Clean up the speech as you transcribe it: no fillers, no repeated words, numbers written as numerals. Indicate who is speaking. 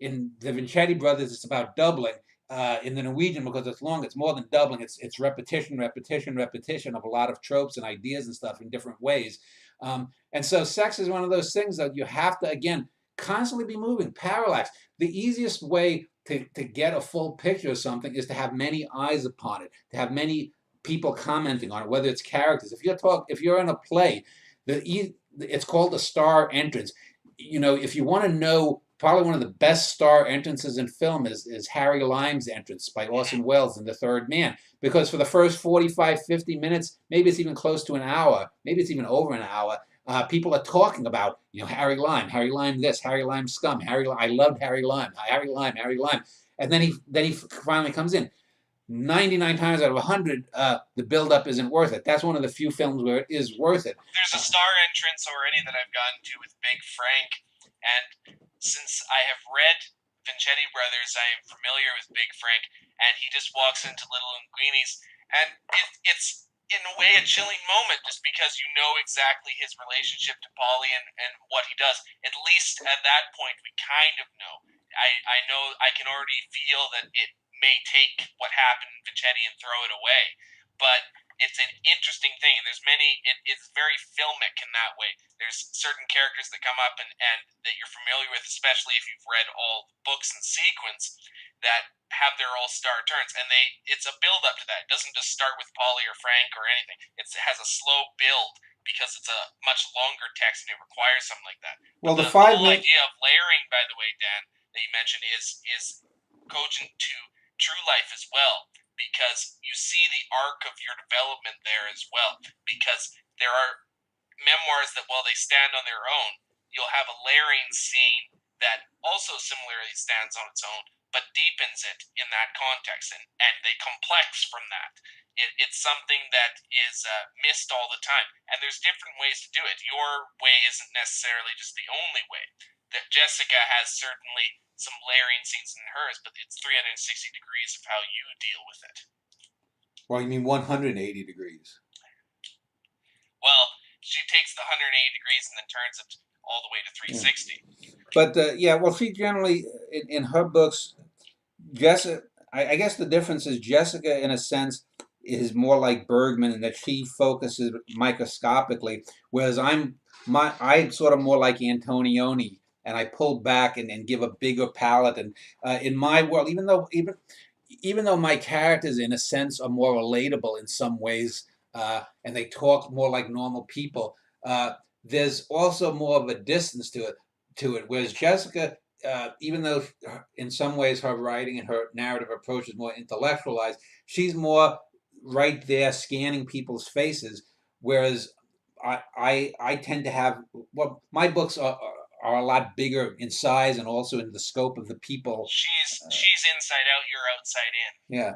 Speaker 1: in the Vincetti Brothers, it's about doubling. In the Norwegian, because it's long, it's more than doubling. It's repetition, repetition, repetition of a lot of tropes and ideas and stuff in different ways. And so sex is one of those things that you have to, again, constantly be moving. Parallax. The easiest way to get a full picture of something is to have many eyes upon it, to have many people commenting on it, whether it's characters. If you're in a play, it's called a star entrance. If you want to know, probably one of the best star entrances in film is Harry Lime's entrance by Orson Welles in The Third Man. Because for the first 45, 50 minutes, maybe it's even close to an hour, maybe it's even over an hour, people are talking about, Harry Lime this, Harry Lime scum, I loved Harry Lime, Harry Lime, Harry Lime. And then he finally comes in. 99 times out of 100, the buildup isn't worth it. That's one of the few films where it is worth it.
Speaker 2: There's a star entrance already that I've gotten to with Big Frank, and since I have read Vincetti Brothers, I am familiar with Big Frank, and he just walks into Little Linguini's, and it's in a way a chilling moment, just because you know exactly his relationship to Polly and what he does. At least at that point, we kind of know. I know I can already feel that it may take what happened in Vincetti and throw it away, but it's an interesting thing, and it's very filmic in that way. There's certain characters that come up and that you're familiar with, especially if you've read all the books in sequence, that have their all-star turns, and it's a build-up to that. It doesn't just start with Polly or Frank or anything. It has a slow build because it's a much longer text and it requires something like that.
Speaker 1: Well,
Speaker 2: the whole idea of layering, by the way, Dan, that you mentioned is cogent to true life as well, because you see the arc of your development there as well, because there are memoirs that, while they stand on their own, you'll have a layering scene that also similarly stands on its own, but deepens it in that context, and they complex from that. It's something that is missed all the time, and there's different ways to do it. Your way isn't necessarily just the only way. That Jessica has certainly some layering scenes in hers, but it's 360 degrees of how you deal with it.
Speaker 1: Well, you mean 180 degrees?
Speaker 2: Well, she takes the 180 degrees and then turns it all the way to 360.
Speaker 1: Yeah. But well, she generally in her books, Jessica. I guess the difference is Jessica, in a sense, is more like Bergman in that she focuses microscopically, whereas I'm sort of more like Antonioni, and I pull back and give a bigger palette. And in my world, even though my characters, in a sense, are more relatable in some ways, and they talk more like normal people, there's also more of a distance to it. Whereas Jessica, even though in some ways her writing and her narrative approach is more intellectualized, she's more right there scanning people's faces. Whereas I tend to have, well, my books are a lot bigger in size and also in the scope of the people.
Speaker 2: She's inside out, you're outside in.
Speaker 1: Yeah.